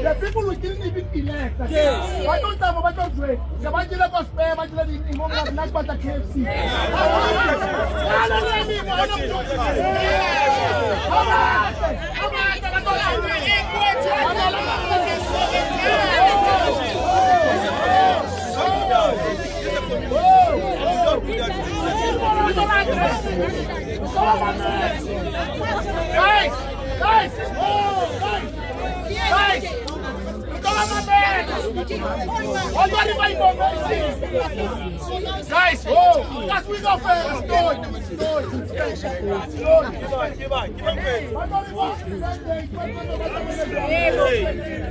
The people who didn't even elect. I don't have about the way. The Bajila was spare, Bajila in Hong like but the KFC. Guys, that's we go first.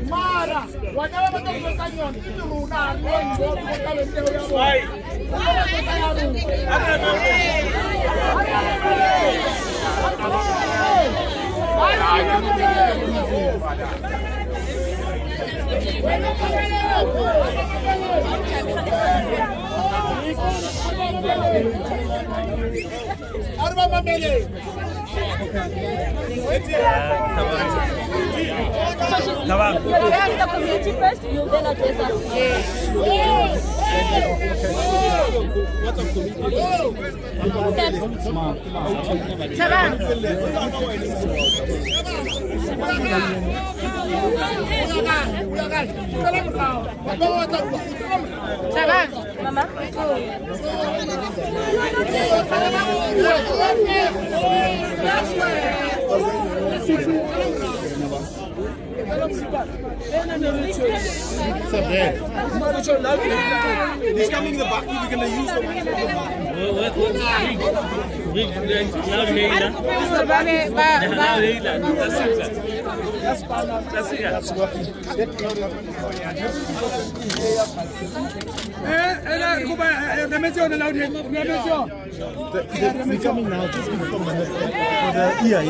Mara, whatever the canyon, the community first, you then address us. Mama. He's coming in the back, we're going to use them. We're coming now, just from the ear.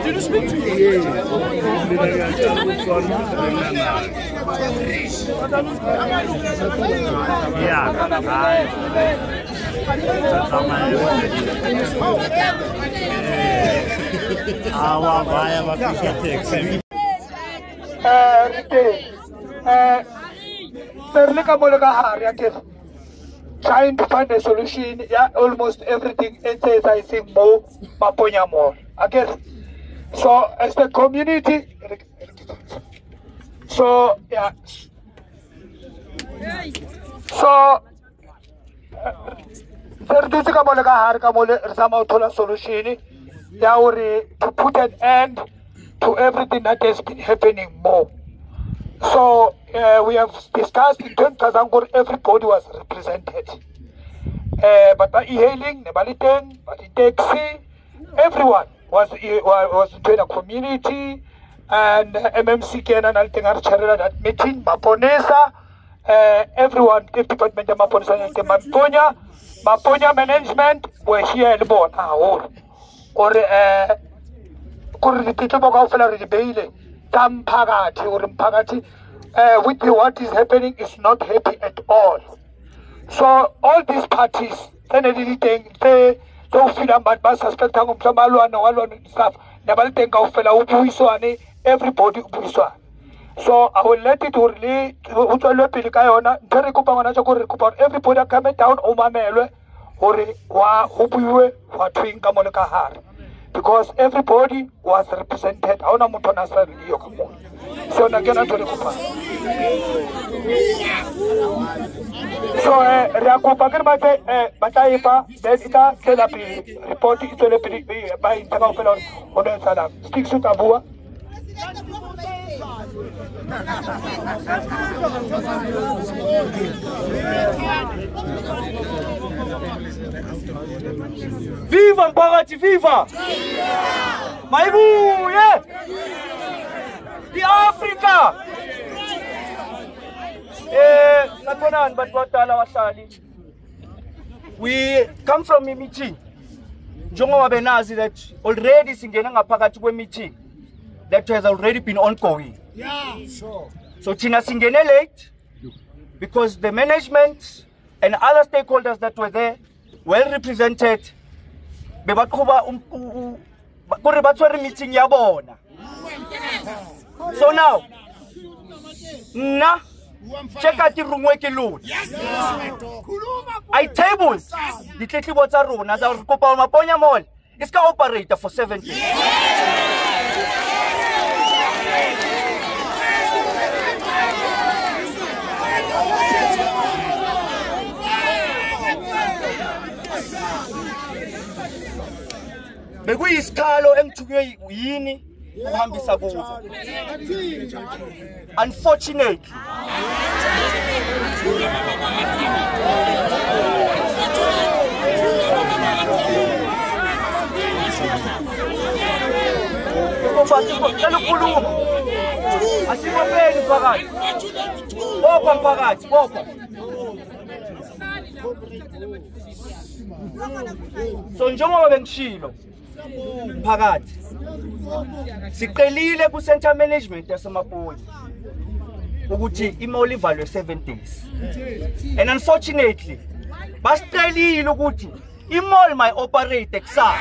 Did you speak to you? Trying to find a solution, yeah, almost everything it says I see more, Maponya more. Okay. So as the community, so yeah. So solution, to put an end to everything that has been happening more. So we have discussed in 20,000 everybody was represented. But by e-hailing, Nebaliteng, but in taxi, everyone was doing a community, and MMC Kenan Altengar Charela that meeting, Maponesa, everyone, the department of Maponesa and Maponya management were here in Bon, or with what is happening is not happy at all. So all these parties, they feel bad suspect stuff. Everybody. So I will let it really everybody coming down because everybody was represented. So Viva Mphakathi, viva! Mayibuye! The Africa! We come from a meeting. Njengoba benazi that already singena ngaphakathi kwe meeting that has already been ongoing. Yeah, sure. So thina singene late because the management and other stakeholders that were there, well represented, bebaqhuba kuri batswere meeting yabona. So now, check out the room where you I tabled the tletlebo tsa rona tsa re kopa Maponya Mall is ka operator for 7 days. Bekuyisikhalo engithuke yini ukuhambisa kubo. Unfortunately, so njengoba bengishilo phakathi siqelile ku center management yaseMaponya ukuthi imall ivalwe 7 days, and unfortunately basiqelile ukuthi imall may operate kusasa.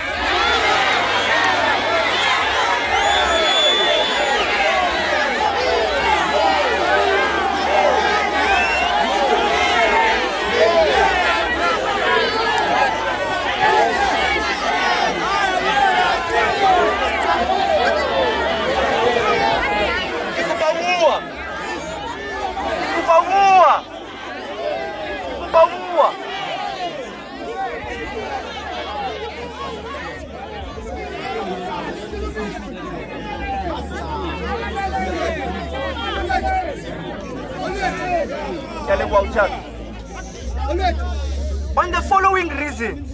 On the following reason,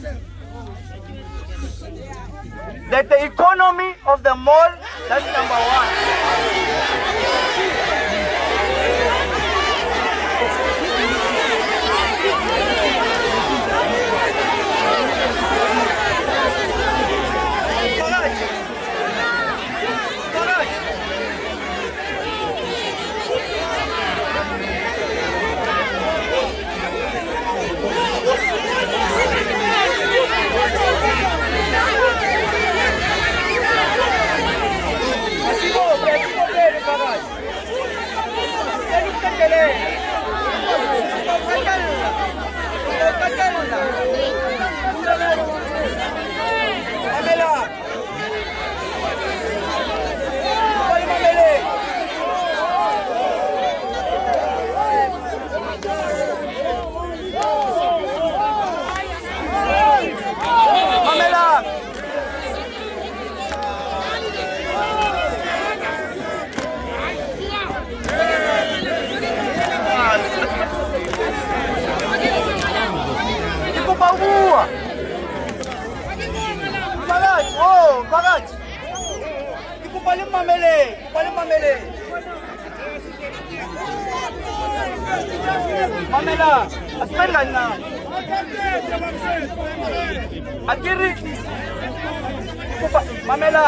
that the economy of the mall, that's number one. Mamela, asipenda na. Akiri. Mamela.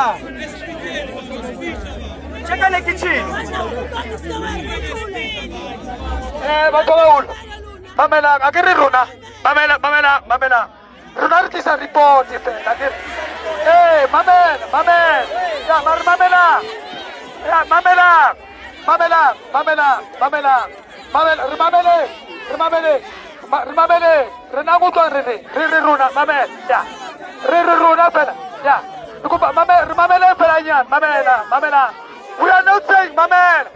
Cheka le kitchen. Batul. Mamela, akiri Runa. Mamela. Runa kisa report ite. Akir. Mamela. Ya, Mamela. Ya, Mamela. Remamele, Renamuto, Runa, Mamela, ya, Runa, ya, Mamela, we are not saying Mamela,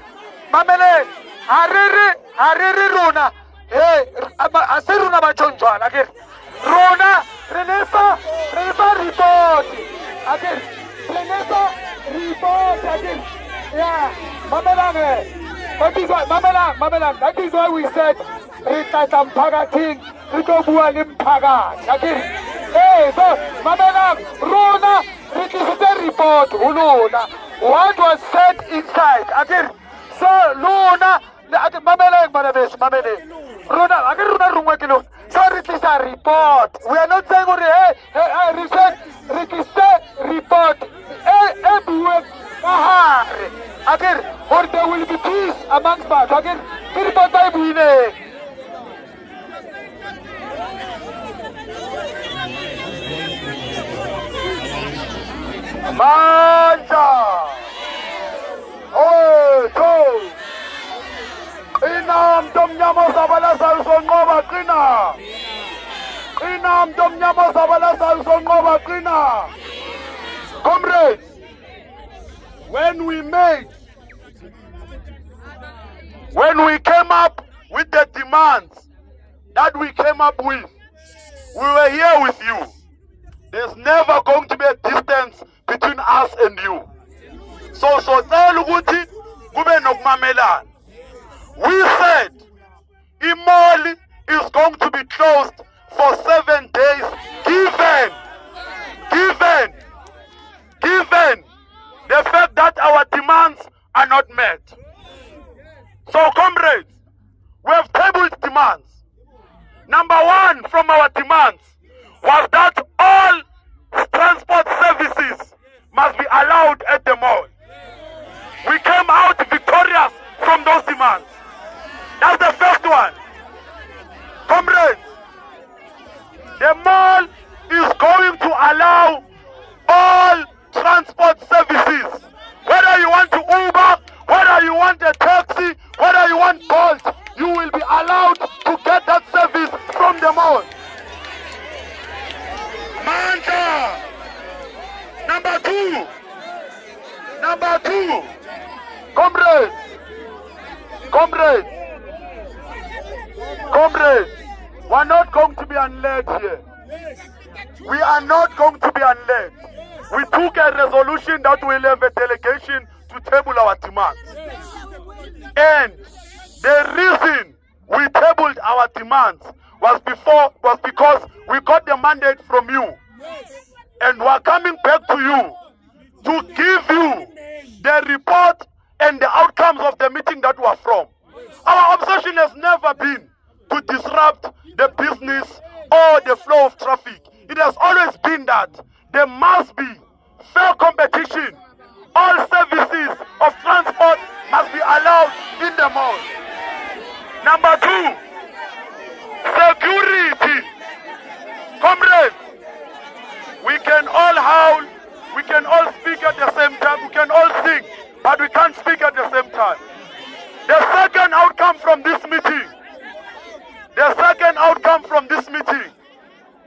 Hariri Runa, Asiruna Machonjo, again, Runa, Renesa report, again, Renesa report, again, yeah, Mamela. That is why we said Rita Tampaga King, Rito Bualim Paga. Hey, so Mamela, Rona, it is the report, Uluna. What was said inside? Again, so Luna, Mamela, Rona, again, Runa Rumakilo. So it is a report. We are not saying, report. Again, or there will be peace amongst us. Again, Manja! Oh, so! Inam Dom Nyamo Sabala Salson Nova Krina! Inam Dom Nyamo Sabala Salson Nova Krina! Comrades! When we came up with the demands that we came up with, we were here with you. There's never going to be a distance between us and you. So Luguti, we said Imoli is going to be closed for 7 days, given the fact that our demands are not met. So, comrades, we have tabled demands. Number one from our demands was that all transport services must be allowed at the mall. We came out victorious from those demands. That's the first one. Comrades, the mall is going to allow all transport services. Whether you want to Uber, whether you want a taxi, whether you want Bolt, you will be allowed to get that service from the mall. Manja! Number two, comrades, we are not going to be unled here. We are not going to be unled. We took a resolution that will have a delegation to table our demands. And the reason we tabled our demands was because we got the mandate from you. And we are coming back to you to give you the report and the outcomes of the meeting that we are from. Our obsession has never been to disrupt the business or the flow of traffic. It has always been that there must be fair competition. All services of transport must be allowed in the mall. Number two, security. Comrades, we can all howl, we can all speak at the same time, we can all sing, but we can't speak at the same time. The second outcome from this meeting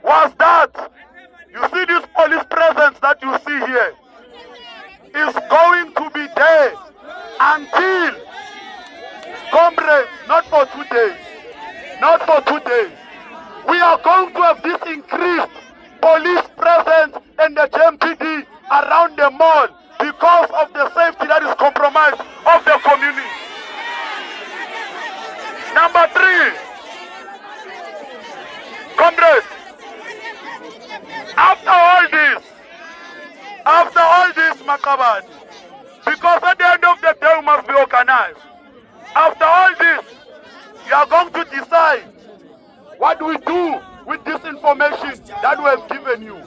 was that, you see this police presence that you see here is going to be there until, comrades, not for 2 days. We are going to have this increased police presence and the JMPD around the mall because of the safety that is compromised of the community. Number three, comrades, after all this, Makabani, Because at the end of the day, we must be organized. After all this, you are going to decide what we do with this information that we have given you.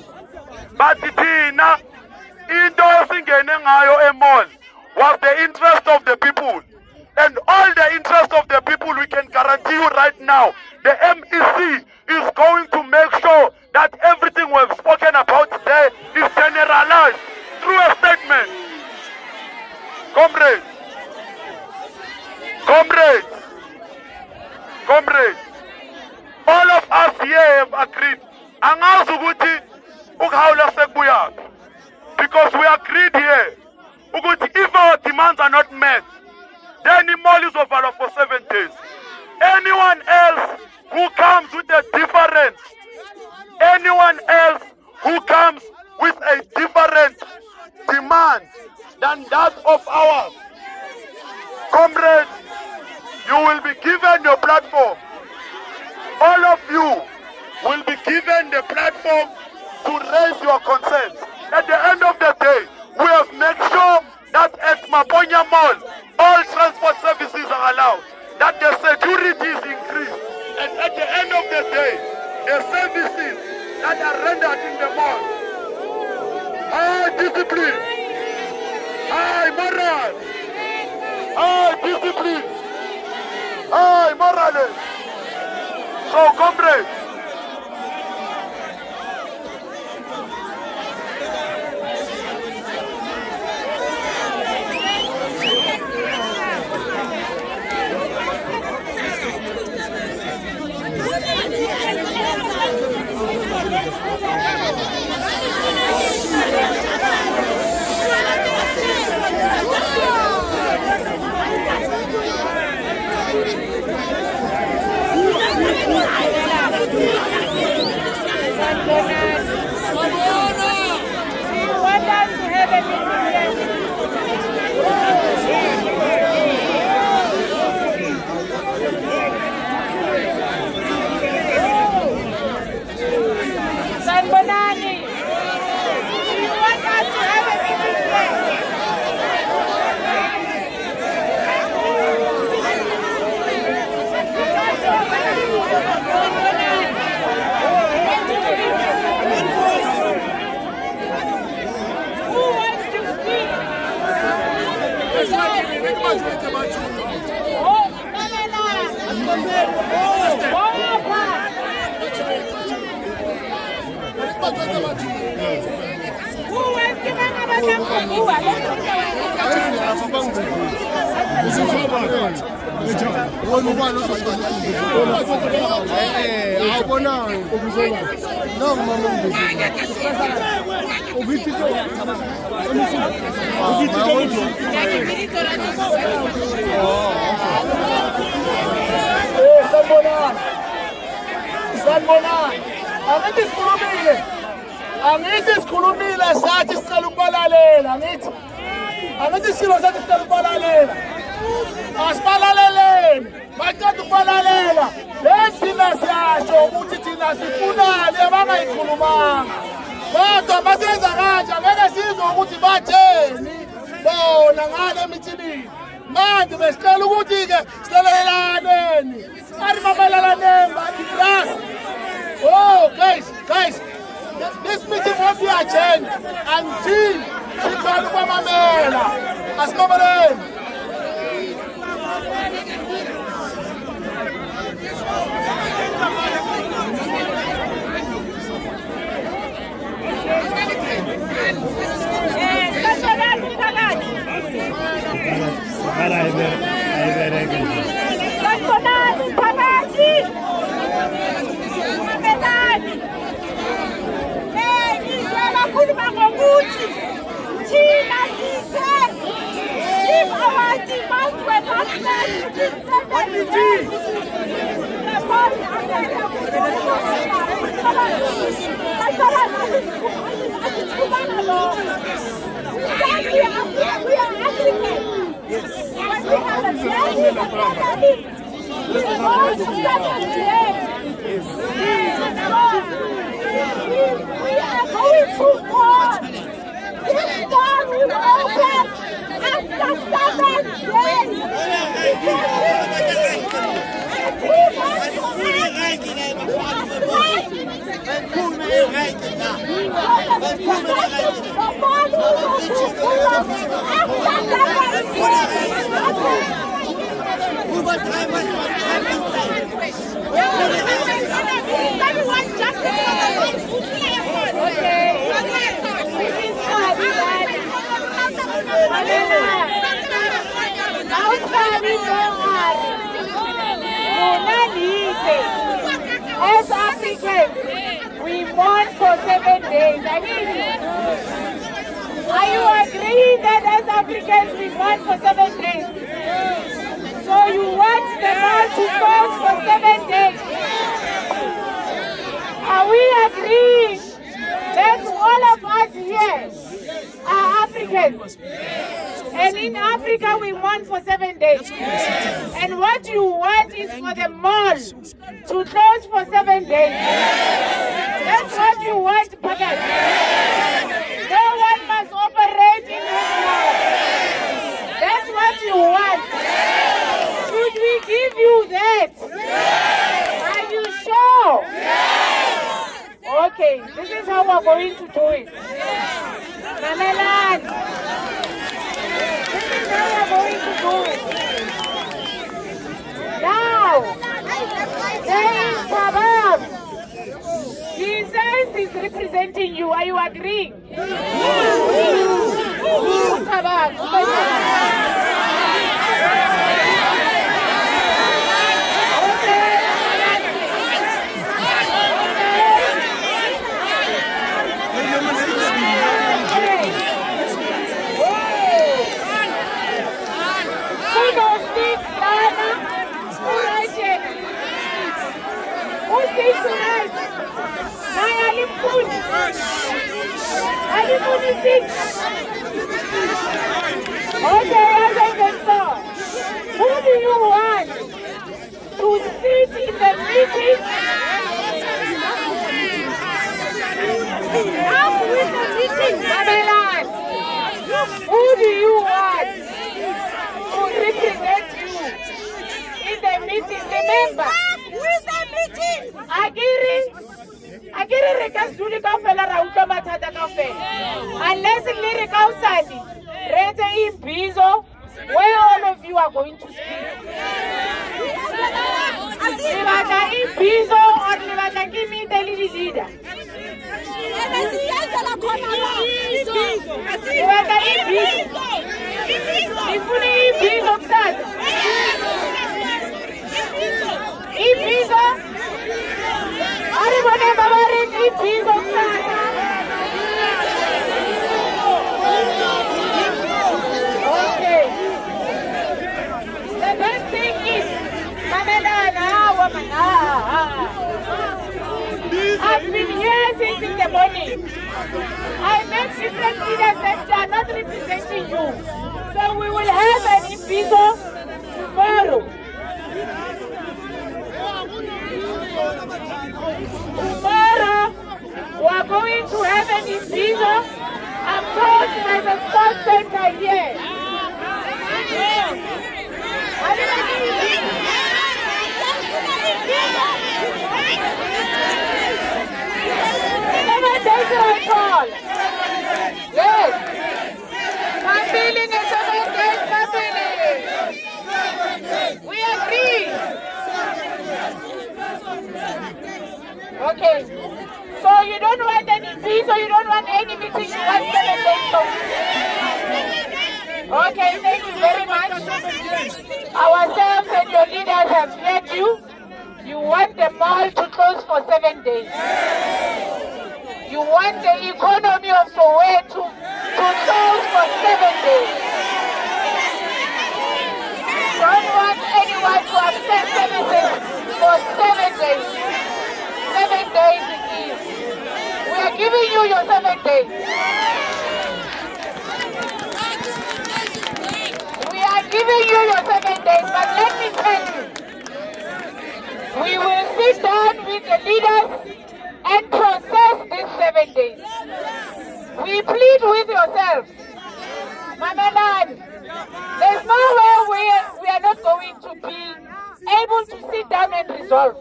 But Tina, into a mall was the interest of the people. And all the interest of the people, we can guarantee you right now, the MEC is going to make sure that everything we've spoken about today is generalized through a statement. Comrades, all of us here have agreed. Because we agreed here. If our demands are not met, then the mall is over for 7 days. Anyone else who comes with a different, demand than that of ours, comrades, you will be given your platform. All of you will be given the platform to raise your concerns. At the end of the day, we have made sure that at Maponya Mall, all transport services are allowed, that the security is increased, and at the end of the day, the services that are rendered in the mall, high discipline, high moral, high discipline, high morality. So, comrades, angithi sikhulumile sathi sicela ukubalalela angithi silo sathi sicela ukubalalela asibalaleleni baqeda ukubalalela lethina siyasho ukuthi thina sifunani abangayikhulumanga kodwa masenza kanje ngeke sizwe ukuthi batheni bona ngale mithini manje besicela ukuthi-ke silalelelaneni arimamelaneni bathi oh guys, this meeting won't be adjourned until sikhona ukwamamela. Asimameleni. If our demands were not met, we are going to war. This war will open. As Africans, we mourn for 7 days. Are you agreeing that as Africans we mourn for 7 days? So you want the mall to close for 7 days? Are we agreeing that all of us here are Africans? And in Africa we mourn for 7 days. And what you want is for the mall to close for 7 days. That's what you want, Pagat. No one must operate in this mall. That's what you want. Should we give you that? Are you sure? Okay, this is how we're going to do it. Mamelan. This is how we're going to do it. Now, there is Shabab. He says he's representing you. Are you agreeing? Shabab. Who do you want to sit in the meeting? Up with the meeting, Mamelan. Who do you want to represent you in the meeting? Remember, with the meeting. Agiri rekas duli ka fela ra utlwa mathata ka fela. Unless le ka usali, rete imbizo where all of you are going to speak. Libata imbizo or libata kimi the leader. Libata imbizo. Ifuni imbizo kusasa. Imbizo. Aribone babari imbizo kusasa. Okay. The best thing is, I've been here since in the morning. I met different leaders that are not representing you. So we will have an imbizo tomorrow. Tomorrow, we are going to have an imbizo. I'm told there's a sports center here. Yes. My feeling is a we agree. Okay. So you don't want any peace, or you don't want any meeting. Okay, thank you very much. Ourselves and your leaders have heard you. You want the mall to close for 7 days. You want the economy of Soweto to close for 7 days. You don't want anyone to access services for 7 days. 7 days it is. We are giving you your 7 days. We are giving you your 7 days, but let me tell you, we will sit down with the leaders and process these 7 days. We plead with yourselves. Mamelan, There's no way we are not going to be able to sit down and resolve.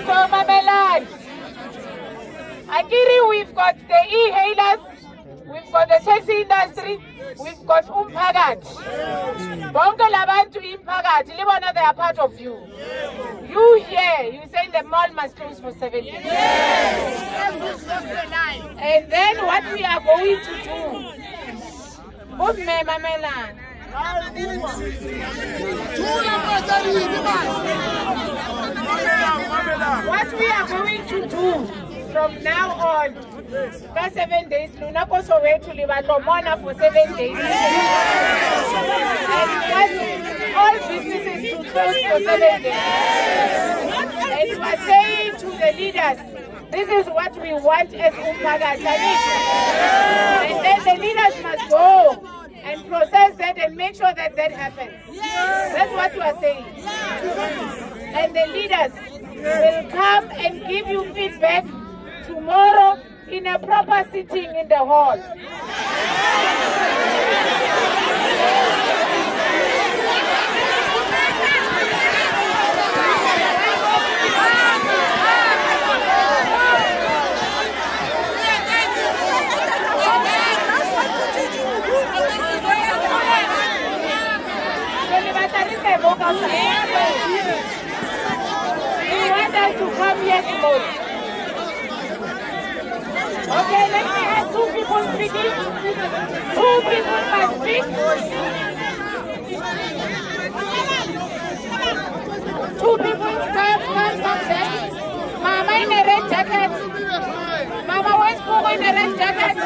So, Mamelani, Akiri, we've got the e-hailers, we've got the taxi industry, we've got Umphakathi. Bonke labantu Umphakathi, Libona, they are part of you. You here, you say the mall must close for 7 days. And then what we are going to do, what we are going to do from now on, for 7 days, Luna also wait to live at Lomona for 7 days. And want all businesses to close for 7 days. And we are saying to the leaders, this is what we want as Umphakathi. And then the leaders must go and process that and make sure that that happens. That's what we are saying. And the leaders will come and give you feedback tomorrow in a proper sitting in the hall. We want us to come here tomorrow. Okay, let me have 2 people speaking. 2 people must speak. 2 people come there. Mama in a red jacket. Mama West Congo in a red jacket.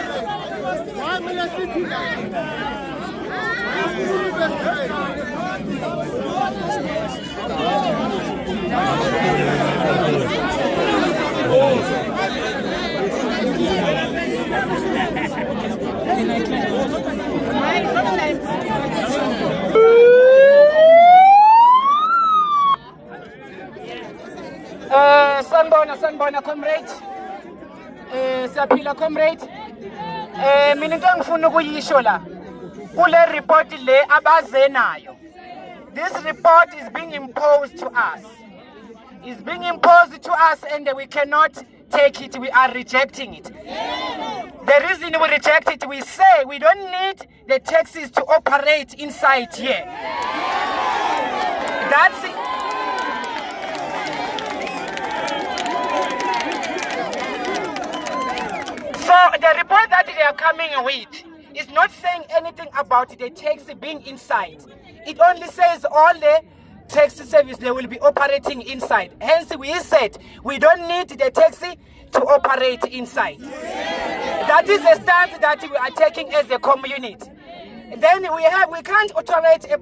Sanibona comrade. Siyaphila comrade. Mina into engifuna ukuyisho la. Kule report le abaze nayo. This report is being imposed to us. It's being imposed to us and we cannot take it. We are rejecting it. The reason we reject it, we say we don't need the taxis to operate inside here. That's it. So the report that they are coming with is not saying anything about the taxi being inside. It only says all the taxi service they will be operating inside. Hence we said we don't need the taxi to operate inside. That is the stance that we are taking as a community. Then we can't tolerate a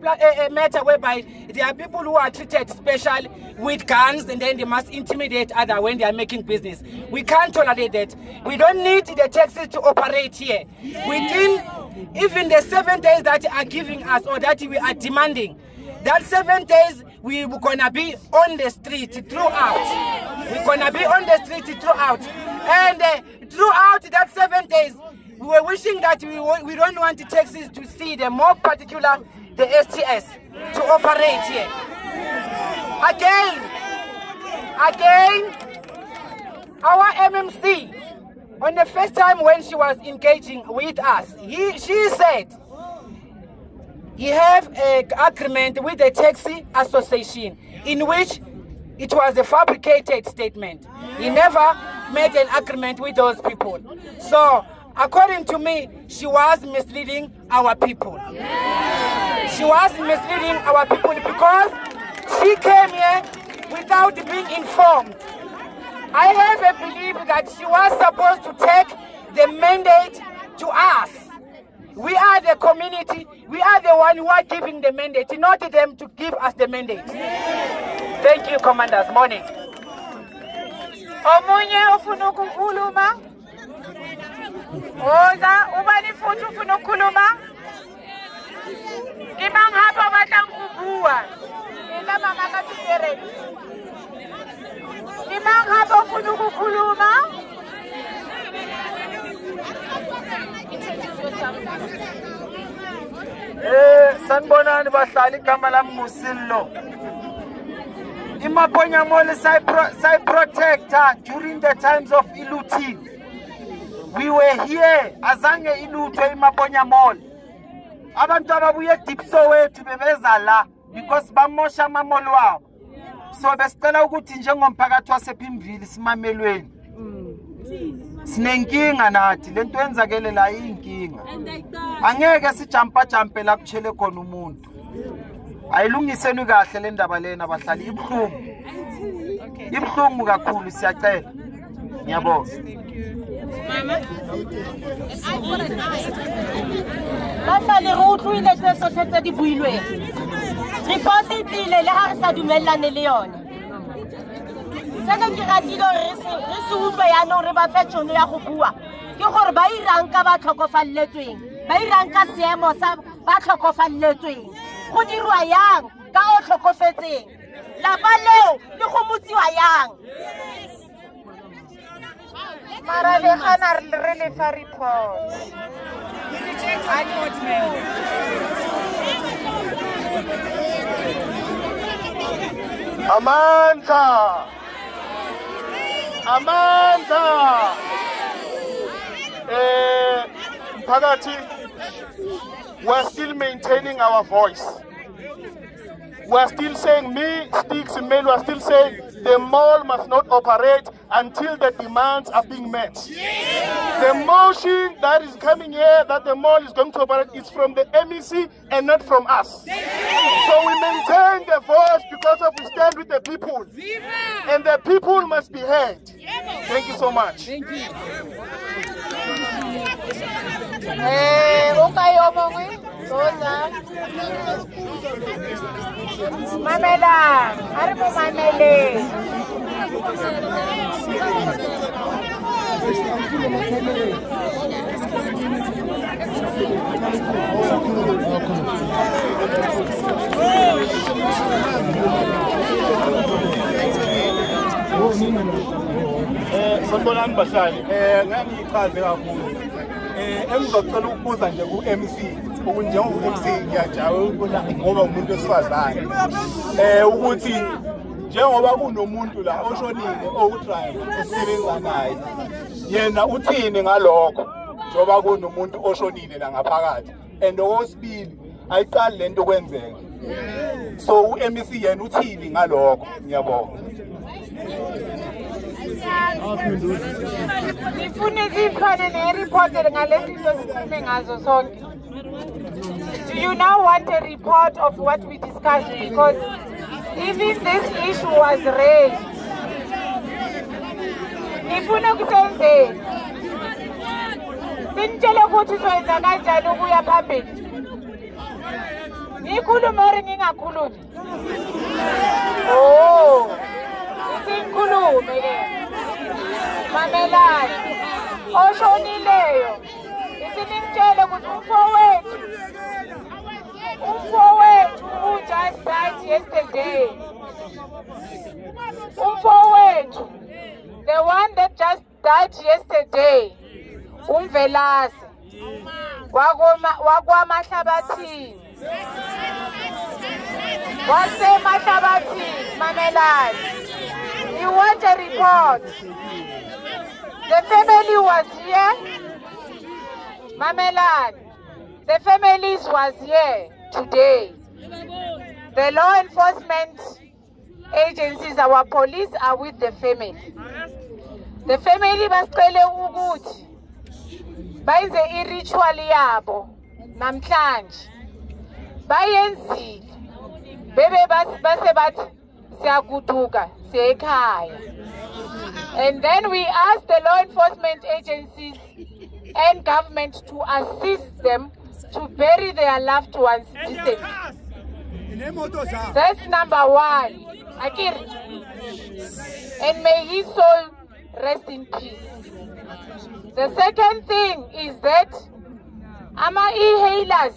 matter whereby there are people who are treated special with guns and then they must intimidate others when they are making business. We can't tolerate that. We don't need the taxis to operate here. Within even the 7 days that are giving us or that we are demanding, that 7 days we're gonna be on the street throughout. We're gonna be on the street throughout. And throughout that 7 days, we were wishing that we don't want the taxis to see the more particular, the STS, to operate here. Again, our MMC, on the first time when she was engaging with us, she said he have an agreement with the taxi association in which it was a fabricated statement. He never made an agreement with those people. So, according to me, she was misleading our people. She was misleading our people because she came here without being informed. I have a belief that she was supposed to take the mandate to us. We are the community, we are the one who are giving the mandate, not them to give us the mandate. Thank you, Commanders. Morning. Omunye ufuna ukukhuluma? Oza, ubani futhi ufuna ukukhuluma? Imang hapa batangkubuwa. Ila mama kaThibere. Imang hapa ufuna ukukhuluma? Sanibonani bahlali igama lami nguSillo. iMaponya Mall side protector during the times of iluthi. We were here azange ilutho iMaponya Mall. Abantu ababuye deep Soweto bebeza la because bamosha amamall wabo. So besicela ukuthi njengomphakathi wasePhimville simamelweni. Sinenkinga nathi lento yenzakele la inkinga. Angeke sijampa la kuchele khona umuntu. Ayilungiseni kahle le ndaba lena abahlali ibhlungu. Ibhlungu kakhulu siyacela. Ngiyabonga. Mama. Bahlali re utlwile tse tsohle tse di builweng. Report e tlile le ha re sa dumellane le yona. Sena ke ratile re se utlwe ya no re ba fe tšhono ya go bua. Ke gore ba irang ka ba tlhokofalletsweng. Ba irang ka seemo sa ba tlhokofalletsweng. Go dirwa yang ka o tlhokofetseng. Lapa leo le go motsiwa yang. Mara le gana re le fa report. Amandla! Amandla! Mphakathi, we're still maintaining our voice. We're still saying, me, Sticks, Mel, we're still saying the mall must not operate until the demands are being met. The motion that is coming here that the mall is going to operate is from the MEC and not from us. So we maintain the voice because of we stand with the people. And the people must be heard. Thank you so much. Thank you. Okay, Mamela, Arbo Mamele. Sanibonani bahlali, ngangichaze kakhulu. Engizocela ukubuza nje ku-MC, njengo-MC ngiyajabula ngoba umuntu wesifazane. Ukuthi njengoba kunomuntu la oshonile owudriver osebenza naye. Yena uthini ngalokho njengoba kunomuntu oshonile la ngaphakathi. And okwesibili ayiqali lento kwenzeka. So u-MC yena uthini ngalokho? Ngiyabonga. Do you now want a report of what we discussed? Because even this issue was raised. Nifuna kusenze. Sintshele ukuthi soyenza kanjani ukuya phambili. Ngikhuluma or ngingakhulumi? Oh. Sikhulume ke. Mamelani. Oshonileyo. Isinimtshele ukuthi umfowethu who just died yesterday. Umfowethu, the one that just died yesterday. Umvelase. WaKwaMahlabathini. WaseMahlabathini, Mamelani. You want a report? The family was here. Mamelani, the families was here today. The law enforcement agencies, our police are with the family. The family basicele ukuthi bayenze iritual yabo namhlanje. Bayenzile. Bebe base bathi siyaguduka siyekhaya. And then we asked the law enforcement agencies and government to assist them to bury their loved ones decently. That's number one. Akiri. And may his soul rest in peace. The second thing is that AMA e-hailers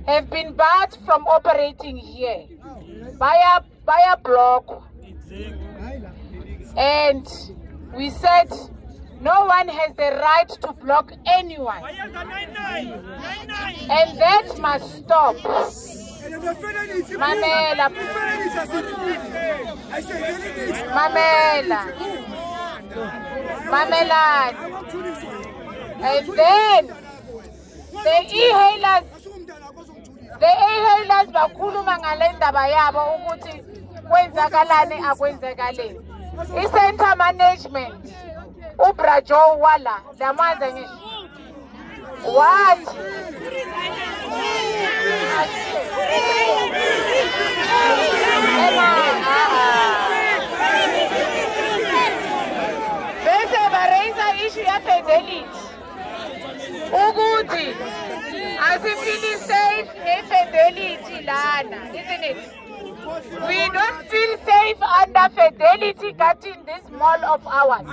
have been barred from operating here by a block. And we said no one has the right to block anyone. And that must stop. Mamela. Mamela. Mamelani. And then the e-hailers bakhuluma ngale ndaba yabo ukuthi kwenzakalani akwenzakaleni. I-center management uBrajo wala lamanza ngisho what bese baraisa issue ya fidelity ukuthi asifili safe ngefidelity lana, isn't it? We don't feel safe under fidelity cutting this mall of ours.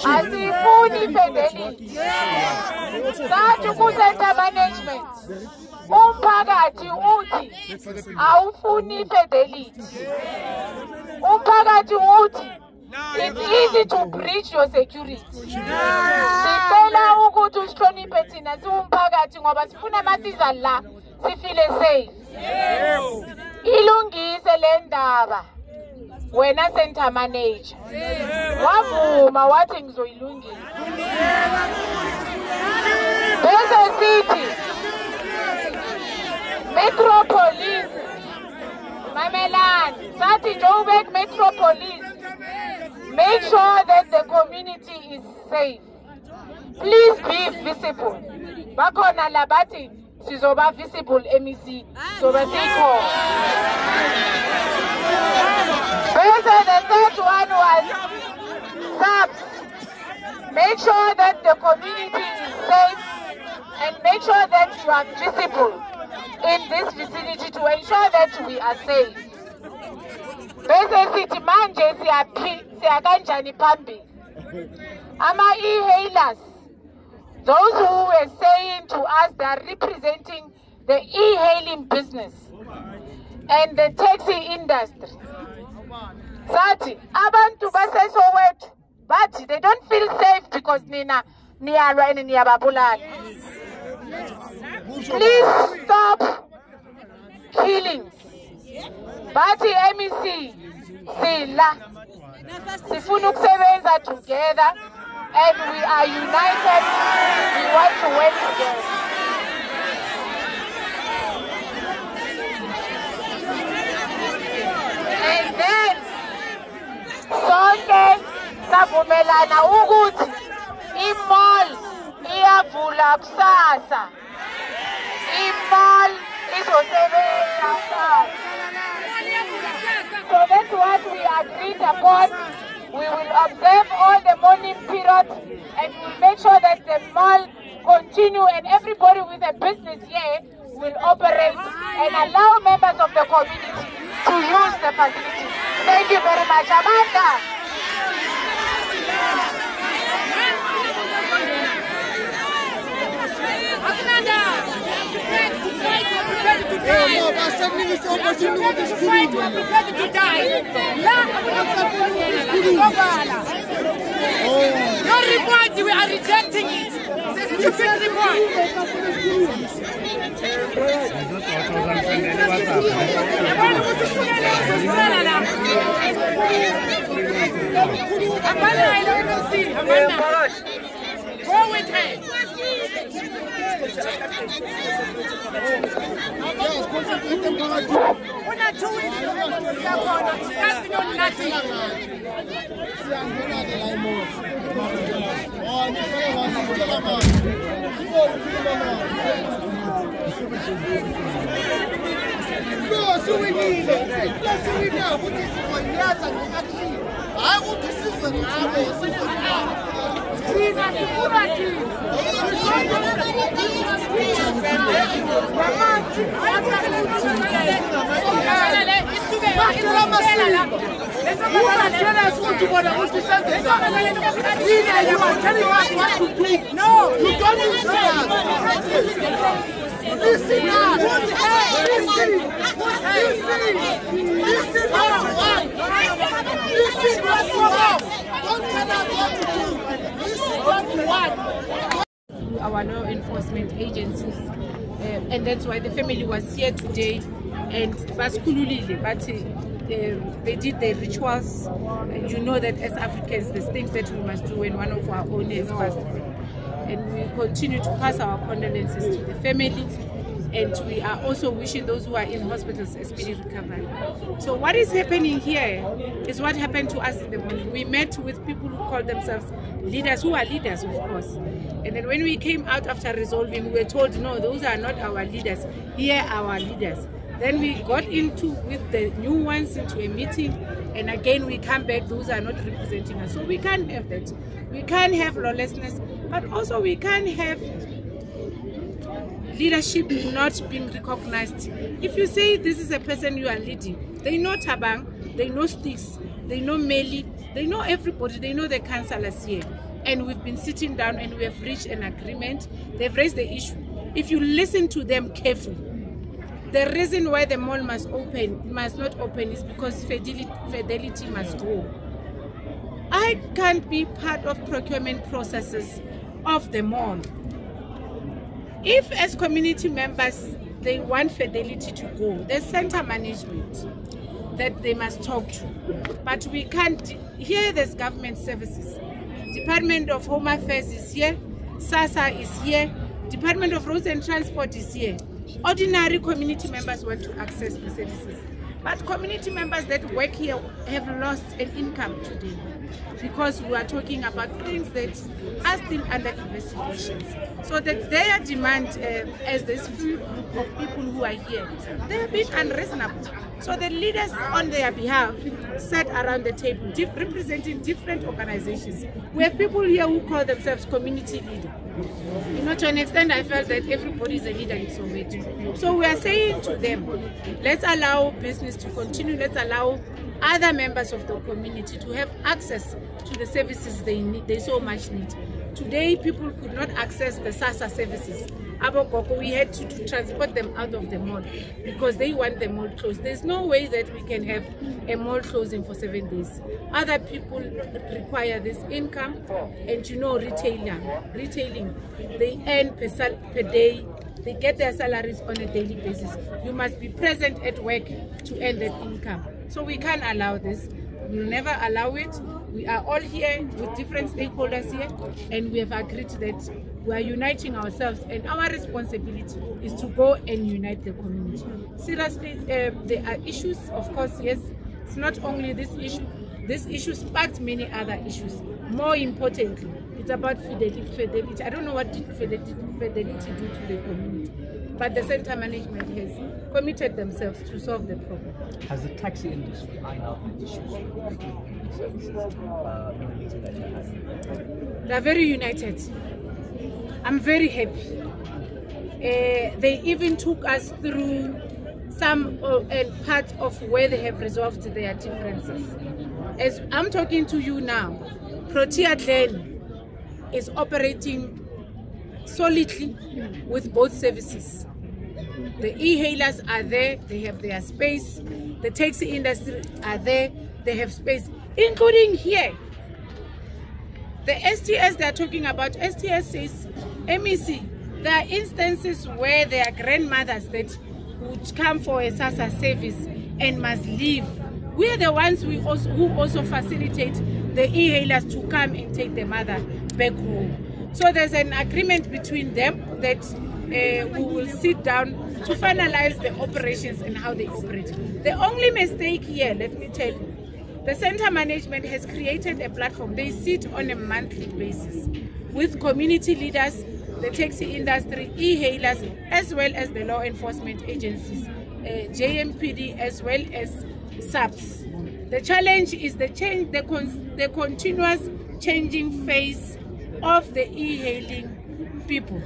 Asifuni fidelity. Sathi ku-center management umphakathi uthi awufuni fidelity. Umphakathi uthi it's easy to breach your security. Sicela ukuthi usihloniphe thina siwumphakathi ngoba sifuna amasiza la sifile safe. Ilungise le ndaba wena center manager. Wavuma wathi ngizoyilungisa. Bese sithi Metropolis Mamelani sathi Joburg Metropolis, make sure that the community is safe. Please be visible. Bakhona labati sizoba visible MEC soba sikho. Bese the third one was SAPS. Make sure that the community is safe and make sure that you are visible in this vicinity to ensure that we are safe. Bese sithi manje siyakanjani phambili. Ama e-hailers, those who were saying to us they are representing the e-hailing business and the taxi industry. Sathi abantu baseSoweto bathi they don't feel safe because nina niyalwa and niyababulala. Please stop killings. Bathi MEC sila sifuna ukusebenza together and we are united. We want to work together. And then sonke savumelana ukuthi i-mall iyavula kusasa. I-mall izosebenza kusasa. So that's what we agreed upon. We will observe all the morning period and we'll make sure that the mall continue and everybody with a business here will operate and allow members of the community to use the facility. Thank you very much. Amanda. No report, we are rejecting it. It's a stupid report. Go with her. No, you don't understand. Listen up. Listen what you want. Don't tell us what to do. Listen what you want. Our law enforcement agencies and that's why the family was here today. And they did their rituals. And you know that as Africans, there's things that we must do when one of our own has passed away. And we continue to pass our condolences to the family. And we are also wishing those who are in hospitals a speedy recovery. So what is happening here is what happened to us in the morning. We met with people who call themselves leaders, who are leaders, of course. And then when we came out after resolving, we were told, no, those are not our leaders. Here are our leaders. Then we got with the new ones into a meeting, and again we come back, those are not representing us. So we can't have that. We can't have lawlessness, but also we can't have leadership not being recognized. If you say this is a person you are leading, they know Tabang, they know Sticks, they know Meli, they know everybody, they know the councillors here. And we've been sitting down and we have reached an agreement. They've raised the issue. If you listen to them carefully, the reason why the mall must not open is because Fidelity must go. I can't be part of procurement processes of the mall. If as community members they want Fidelity to go, there's center management that they must talk to. But we can't. Here there's government services. Department of Home Affairs is here, SASA is here, Department of Roads and Transport is here. Ordinary community members want to access the services. But community members that work here have lost an income today because we are talking about things that are still under investigations. So that their demand, as this few group of people who are here, they are being unreasonable. So the leaders on their behalf sat around the table representing different organizations. We have people here who call themselves community leaders. You know, to an extent, I felt that everybody is a leader in Soweto. So we are saying to them, let's allow business to continue. Let's allow other members of the community to have access to the services they so much need. Today, people could not access the SASA services. We had to transport them out of the mall because they want the mall closed. There's no way that we can have a mall closing for 7 days. Other people require this income, and you know, retailing, they earn per day. They get their salaries on a daily basis. You must be present at work to earn that income. So we can't allow this. We'll never allow it. We are all here with different stakeholders here, and we have agreed that we are uniting ourselves, and our responsibility is to go and unite the community. Seriously, there are issues, of course, yes. It's not only this issue. This issue sparked many other issues. More importantly, it's about Fidelity. I don't know what did Fidelity do to the community, but the center management has committed themselves to solve the problem. Has the taxi industry ironed out the issues They are very united. I'm very happy. They even took us through some part of where they have resolved their differences. As I'm talking to you now, Protea Glen is operating solidly with both services. The e-hailers are there, they have their space. The taxi industry are there, they have space, including here. The STS they are talking about, STS says, MEC, there are instances where there are grandmothers that would come for a SASA service and must leave. We are the ones who also facilitate the e-hailers to come and take the mother back home. So there's an agreement between them that we will sit down to finalize the operations and how they operate. The only mistake here, let me tell you, the center management has created a platform. They sit on a monthly basis with community leaders, the taxi industry, e-hailers, as well as the law enforcement agencies, JMPD, as well as SAPS. The challenge is the continuous changing face of the e-hailing people.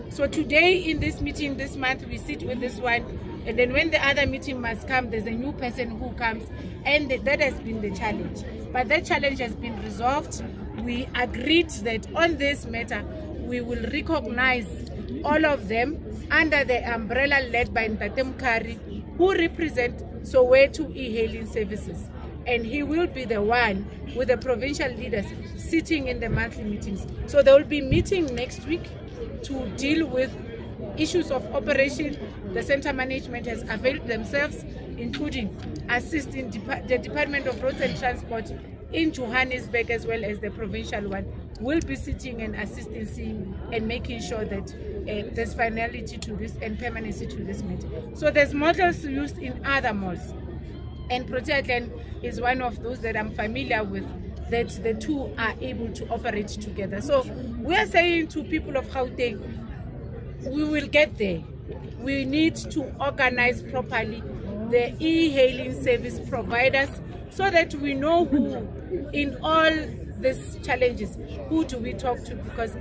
So today in this meeting this month, we sit with this one, and then when the other meeting must come, there's a new person who comes, and that has been the challenge. But that challenge has been resolved. We agreed that on this matter, we will recognize all of them under the umbrella led by Ntate Mkhari, who represent Soweto e-hailing services. And he will be the one with the provincial leaders sitting in the monthly meetings. So they will be meeting next week to deal with issues of operation, the center management has availed themselves, including assisting the Department of Roads and Transport in Johannesburg, as well as the provincial one, will be sitting and assisting and making sure that there's finality to this and permanency to this matter. So there's models used in other malls, and Protea Glen is one of those that I'm familiar with, that the two are able to operate together. So we are saying to people of Gauteng, we will get there. We need to organize properly the e-hailing service providers so that we know who, in all these challenges, who do we talk to, because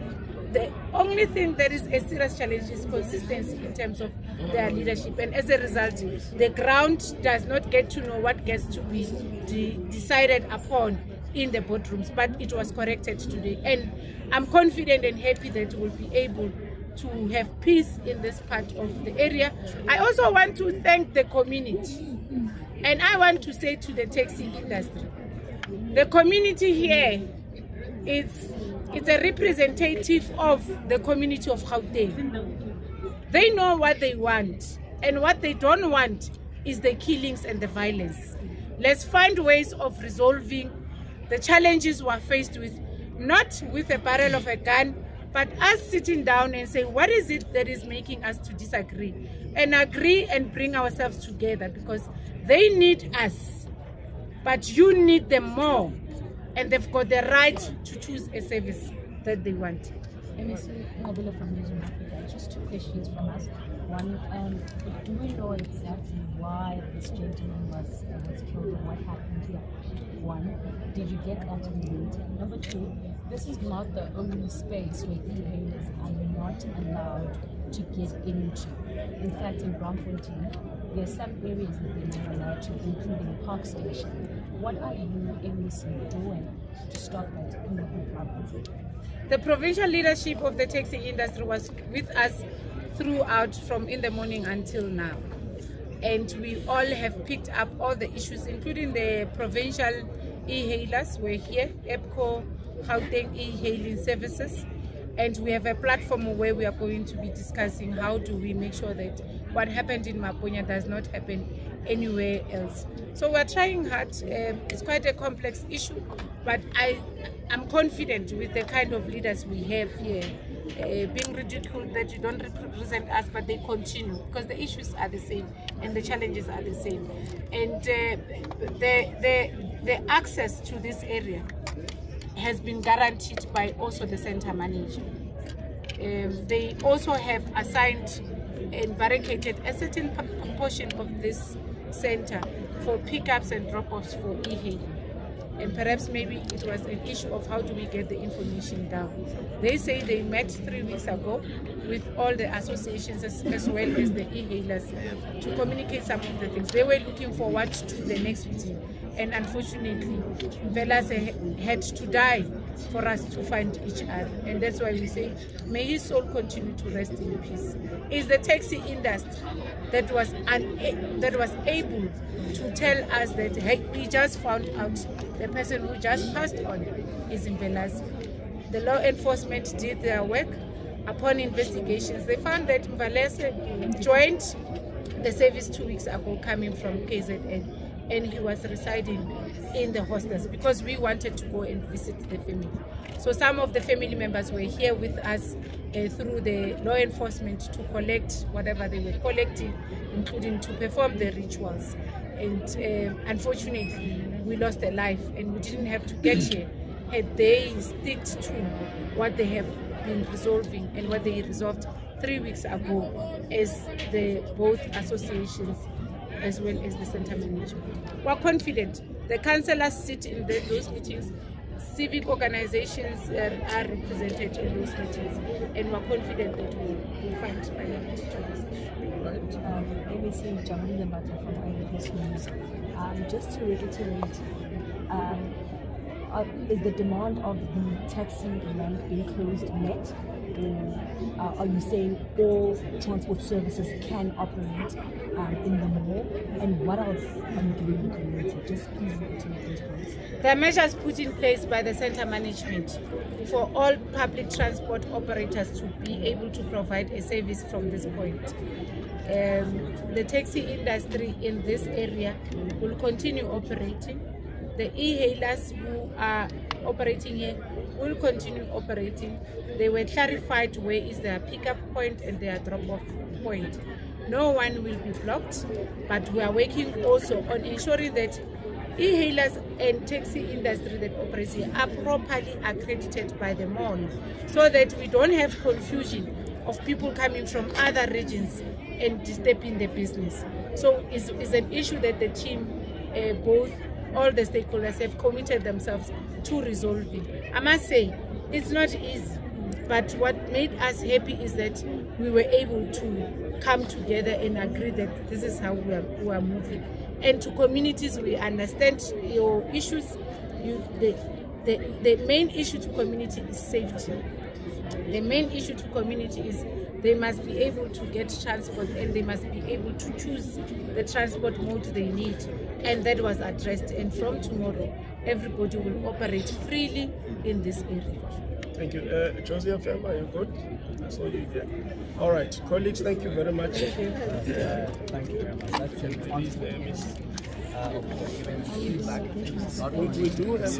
the only thing that is a serious challenge is consistency in terms of their leadership, and as a result the ground does not get to know what gets to be decided upon in the boardrooms. But it was corrected today, and I'm confident and happy that we'll be able to have peace in this part of the area. I also want to thank the community, and I want to say to the taxi industry, the community here it's a representative of the community of Gauteng. They know what they want, and what they don't want is the killings and the violence. Let's find ways of resolving the challenges we're faced with, not with a barrel of a gun, but us sitting down and say, what is it that is making us to disagree, and agree and bring ourselves together, because they need us, but you need them more, and they've got the right to choose a service that they want. MEC Ngabula from News Africa. Just two questions from us. One, do we know exactly why this gentleman was killed and what happened here? One, did you get that in the meeting? Number two, this is not the only space where e-hailers are not allowed to get into. In fact, in Braamfontein, there are some areas that they're not allowed to, including Park Station. What are you, MEC, doing to stop that in the whole province? The provincial leadership of the taxi industry was with us throughout, from in the morning until now. And we all have picked up all the issues, including the provincial e-hailers were here, EPCO, Gauteng e-hailing services. And we have a platform where we are going to be discussing how do we make sure that what happened in Maponya does not happen anywhere else. So we're trying hard. It's quite a complex issue, but I'm confident with the kind of leaders we have here, being ridiculed that you don't represent us, but they continue, because the issues are the same and the challenges are the same. And the access to this area has been guaranteed by also the center manager. They also have assigned and barricaded a certain portion of this center for pickups and drop-offs for e-hailing. And perhaps maybe it was an issue of how do we get the information down. They say they met 3 weeks ago with all the associations as well as the e-hailers to communicate some of the things. They were looking forward to the next meeting, and unfortunately Velas had to die for us to find each other, and that's why we say may his soul continue to rest in peace. It's the taxi industry that was able to tell us that, hey, we just found out the person who just passed on is in Velas. The law enforcement did their work. Upon investigations, they found that Mvalese joined the service 2 weeks ago coming from KZN, and he was residing in the hostels because we wanted to go and visit the family. So some of the family members were here with us through the law enforcement to collect whatever they were collecting, including to perform the rituals. And unfortunately, we lost a life, and we didn't have to get here had they stick to what they have been resolving and what they resolved 3 weeks ago as the both associations as well as the center management. We're confident. The councillors sit in those meetings, civic organizations are represented in those meetings, and we're confident that we'll find finality to this issue. MEC Jamila Mbata from Eyewitness News. Just to reiterate, is the demand of the taxi rank being closed met? Or are you saying all transport services can operate in the mall, and what else are you doing in the community? Just please repeat those points. There are measures put in place by the center management for all public transport operators to be able to provide a service from this point. The taxi industry in this area will continue operating. The e-hailers who are operating here will continue operating. They were clarified where is their pickup point and their drop-off point. No one will be blocked, but we are working also on ensuring that e-hailers and taxi industry that operates here are properly accredited by the mall, so that we don't have confusion of people coming from other regions and disturbing the business. So it's an issue that the team, all the stakeholders have committed themselves to resolving. I must say, it's not easy, but what made us happy is that we were able to come together and agree that this is how we are moving. And to communities, we understand your issues. The main issue to community is safety. The main issue to community is they must be able to get transport, and they must be able to choose the transport mode they need. And that was addressed. And from tomorrow, everybody will operate freely in this area. Thank you. Josie and Femba, are you good? I saw you there. All right, colleagues, thank you very much. Thank you very much. That's Please, there, miss. feedback. We do have